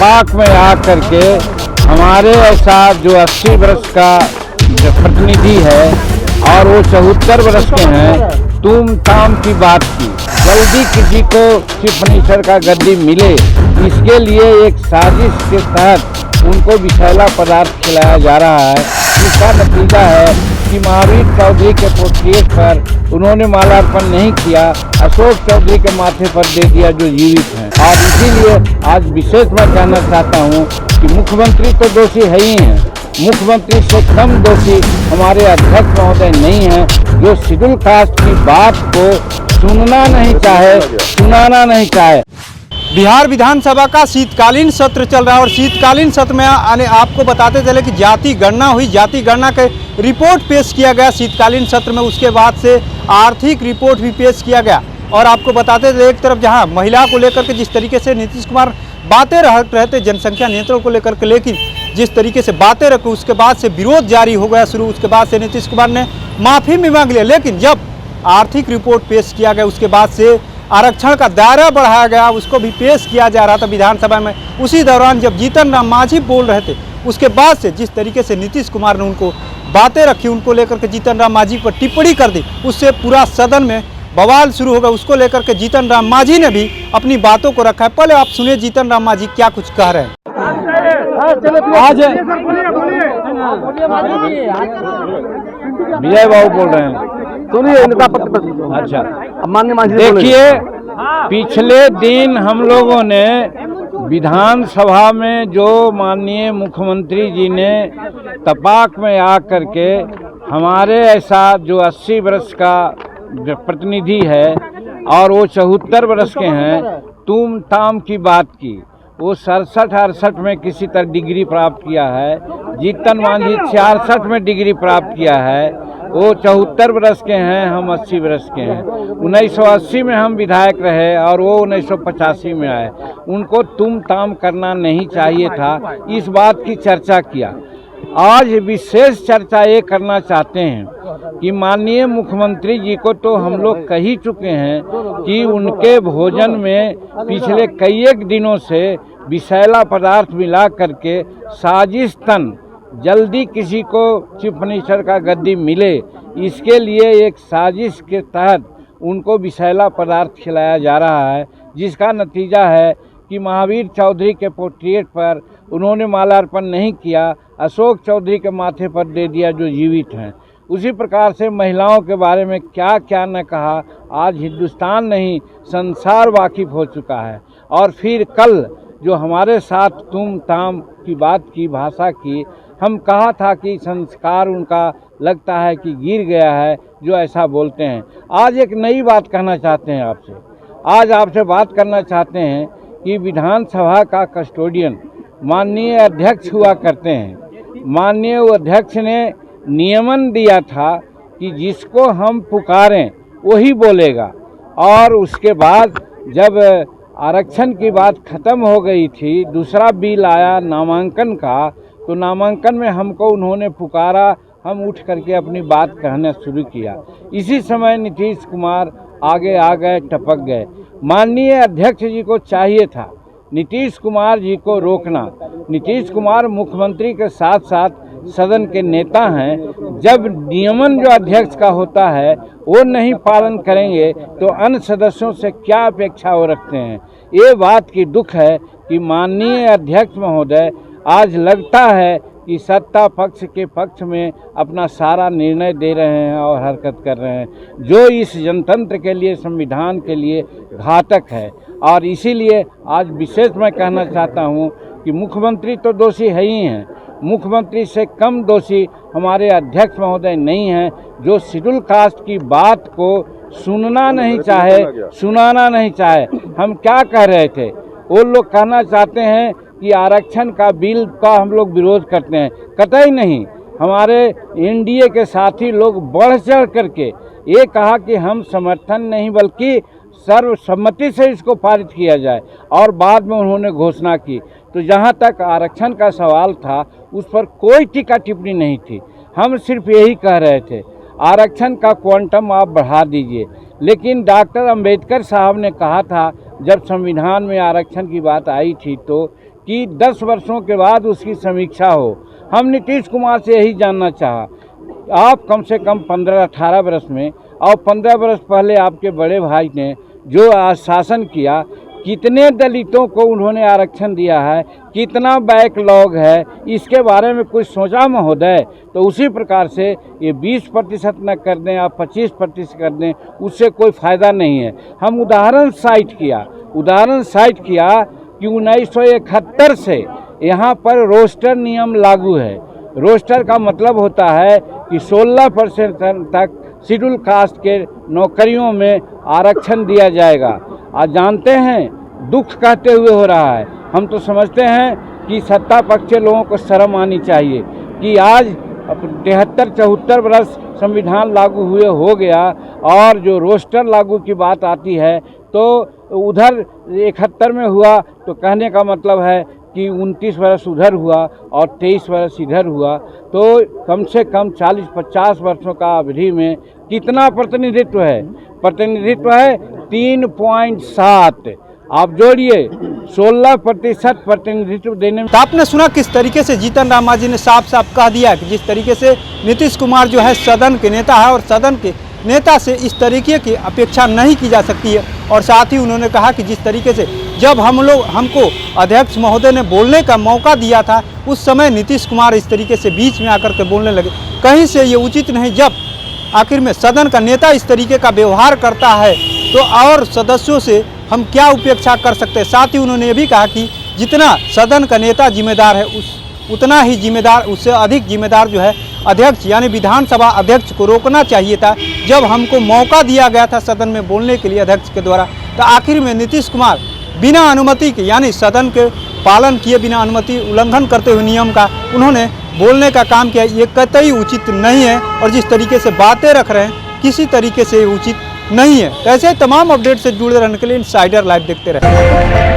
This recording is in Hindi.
तपाक में आकर के हमारे ऐसा जो 80 वर्ष का प्रतिनिधि है और वो 74 वर्ष के हैं, तुम ताम की बात की। जल्दी किसी को चीफ मिनिस्टर का गद्दी मिले, इसके लिए एक साजिश के तहत उनको विषैला पदार्थ खिलाया जा रहा है। इसका नतीजा है कि महावीर चौधरी के पोर्ट्रेट पर उन्होंने माल्यार्पण नहीं किया, अशोक चौधरी के माथे पर दे दिया जो जीवित हैं। और इसीलिए आज विशेष मैं कहना चाहता हूं कि मुख्यमंत्री तो दोषी है ही हैं, मुख्यमंत्री से कम दोषी हमारे अध्यक्ष महोदय नहीं हैं, जो शेड्यूल कास्ट की बात को सुनना नहीं चाहे, सुनाना नहीं चाहे। बिहार विधानसभा का शीतकालीन सत्र चल रहा है और शीतकालीन सत्र में आपको बताते चले कि जाति गणना हुई, जाति गणना के रिपोर्ट पेश किया गया शीतकालीन सत्र में। उसके बाद से आर्थिक रिपोर्ट भी पेश किया गया और आपको बताते थे एक तरफ जहां महिला को लेकर के जिस तरीके से नीतीश कुमार बातें रहे थे जनसंख्या नियंत्रण को लेकर के, लेकिन जिस तरीके से बातें रखी उसके बाद से विरोध जारी हो गया शुरू। उसके बाद से नीतीश कुमार ने माफ़ी भी मांग लिया, लेकिन जब आर्थिक रिपोर्ट पेश किया गया उसके बाद से आरक्षण का दायरा बढ़ाया गया, उसको भी पेश किया जा रहा था विधानसभा में। उसी दौरान जब जीतन राम मांझी बोल रहे थे, उसके बाद से जिस तरीके से नीतीश कुमार ने उनको बातें रखी, उनको लेकर के जीतन राम मांझी पर टिप्पणी कर दी, उससे पूरा सदन में बवाल शुरू हो गया। उसको लेकर के जीतन राम मांझी ने भी अपनी बातों को रखा है। पहले आप सुनिए जीतन राम मांझी क्या कुछ कह रहे हैं। आज विजय बाबू बोल रहे हैं, सुनिए इनका अच्छा माननीय मांझी। देखिए, पिछले दिन हम लोगों ने विधानसभा में जो माननीय मुख्यमंत्री जी ने तपाक में आकर के हमारे ऐसा जो 80 वर्ष का प्रतिनिधि है और वो 74 वर्ष के हैं, तुम ताम की बात की। वो 67-68 में किसी तरह डिग्री प्राप्त किया है, जीतन मांझी 66 में डिग्री प्राप्त किया है, वो 74 वर्ष के हैं, हम 80 वर्ष के हैं। 1980 में हम विधायक रहे और वो 1985 में आए। उनको तुम ताम करना नहीं चाहिए था, इस बात की चर्चा किया। आज विशेष चर्चा ये करना चाहते हैं कि माननीय मुख्यमंत्री जी को तो हम लोग कह ही चुके हैं कि उनके भोजन में पिछले कई एक दिनों से विषैला पदार्थ मिला करके साजिशतन जल्दी किसी को चीफ मिनिस्टर का गद्दी मिले, इसके लिए एक साजिश के तहत उनको विषैला पदार्थ खिलाया जा रहा है। जिसका नतीजा है कि महावीर चौधरी के पोर्ट्रेट पर उन्होंने माल्यार्पण नहीं किया, अशोक चौधरी के माथे पर दे दिया जो जीवित हैं। उसी प्रकार से महिलाओं के बारे में क्या क्या न कहा, आज हिंदुस्तान नहीं संसार वाकिफ हो चुका है। और फिर कल जो हमारे साथ तुम ताम की बात की, भाषा की, हम कहा था कि संस्कार उनका लगता है कि गिर गया है जो ऐसा बोलते हैं। आज एक नई बात कहना चाहते हैं आपसे, आज आपसे बात करना चाहते हैं कि विधानसभा का कस्टोडियन माननीय अध्यक्ष हुआ करते हैं। माननीय अध्यक्ष ने नियमन दिया था कि जिसको हम पुकारें वही बोलेगा, और उसके बाद जब आरक्षण की बात खत्म हो गई थी, दूसरा बिल आया नामांकन का, तो नामांकन में हमको उन्होंने पुकारा, हम उठ करके अपनी बात कहना शुरू किया। इसी समय नीतीश कुमार आगे आ गए, टपक गए। माननीय अध्यक्ष जी को चाहिए था नीतीश कुमार जी को रोकना। नीतीश कुमार मुख्यमंत्री के साथ साथ सदन के नेता हैं। जब नियमन जो अध्यक्ष का होता है वो नहीं पालन करेंगे तो अन्य सदस्यों से क्या अपेक्षा वो रखते हैं। ये बात की दुख है कि माननीय अध्यक्ष महोदय आज लगता है कि सत्ता पक्ष के पक्ष में अपना सारा निर्णय दे रहे हैं और हरकत कर रहे हैं, जो इस जनतंत्र के लिए, संविधान के लिए घातक है। और इसीलिए आज विशेष मैं कहना चाहता हूं कि मुख्यमंत्री तो दोषी है ही हैं, मुख्यमंत्री से कम दोषी हमारे अध्यक्ष महोदय नहीं हैं, जो शेड्यूल कास्ट की बात को सुनना नहीं चाहे, सुनाना नहीं चाहे। हम क्या कह रहे थे, वो लोग कहना चाहते हैं कि आरक्षण का बिल का हम लोग विरोध करते हैं। कतई नहीं, हमारे एनडीए के साथी लोग बढ़ चढ़ करके ये कहा कि हम समर्थन नहीं बल्कि सर्वसम्मति से इसको पारित किया जाए, और बाद में उन्होंने घोषणा की। तो जहाँ तक आरक्षण का सवाल था उस पर कोई टीका टिप्पणी नहीं थी। हम सिर्फ यही कह रहे थे आरक्षण का क्वांटम आप बढ़ा दीजिए। लेकिन डॉक्टर अंबेडकर साहब ने कहा था जब संविधान में आरक्षण की बात आई थी तो कि 10 वर्षों के बाद उसकी समीक्षा हो। हम नीतीश कुमार से यही जानना चाहा, आप कम से कम 15-18 वर्ष में और 15 वर्ष पहले आपके बड़े भाई ने जो शासन किया, कितने दलितों को उन्होंने आरक्षण दिया है, कितना बैकलॉग है, इसके बारे में कुछ सोचा महोदय? तो उसी प्रकार से ये 20% न कर दें आप 25% कर दें, उससे कोई फ़ायदा नहीं है। हम उदाहरण साइट किया कि 1971 से यहाँ पर रोस्टर नियम लागू है। रोस्टर का मतलब होता है कि 16% तक शेड्यूल कास्ट के नौकरियों में आरक्षण दिया जाएगा। आज जानते हैं दुख कहते हुए हो रहा है। हम तो समझते हैं कि सत्ता पक्ष के लोगों को शर्म आनी चाहिए कि आज 73-74 वर्ष संविधान लागू हुए हो गया और जो रोस्टर लागू की बात आती है तो उधर 71 में हुआ, तो कहने का मतलब है कि 29 वर्ष उधर हुआ और 23 वर्ष इधर हुआ, तो कम से कम 40-50 वर्षों का अवधि में कितना प्रतिनिधित्व है? प्रतिनिधित्व है 3.7। आप जोड़िए 16% प्रतिनिधित्व देने में। तो आपने सुना किस तरीके से जीतन राम मांझी ने साफ साफ कह दिया कि जिस तरीके से नीतीश कुमार जो है सदन के नेता है और सदन के नेता से इस तरीके की अपेक्षा नहीं की जा सकती है। और साथ ही उन्होंने कहा कि जिस तरीके से जब हमको अध्यक्ष महोदय ने बोलने का मौका दिया था, उस समय नीतीश कुमार इस तरीके से बीच में आकर के बोलने लगे। कहीं से ये उचित नहीं। जब आखिर में सदन का नेता इस तरीके का व्यवहार करता है तो और सदस्यों से हम क्या उपेक्षा कर सकते हैं। साथ ही उन्होंने ये भी कहा कि जितना सदन का नेता जिम्मेदार है उतना ही जिम्मेदार, उससे अधिक जिम्मेदार जो है अध्यक्ष यानी विधानसभा अध्यक्ष को रोकना चाहिए था। जब हमको मौका दिया गया था सदन में बोलने के लिए अध्यक्ष के द्वारा, तो आखिर में नीतीश कुमार बिना अनुमति के यानी सदन के पालन किए बिना अनुमति उल्लंघन करते हुए नियम का उन्होंने बोलने का काम किया। ये कतई उचित नहीं है और जिस तरीके से बातें रख रहे हैं किसी तरीके से उचित नहीं है। ऐसे तमाम अपडेट से जुड़े रहने के लिए इनसाइडर लाइव देखते रहें।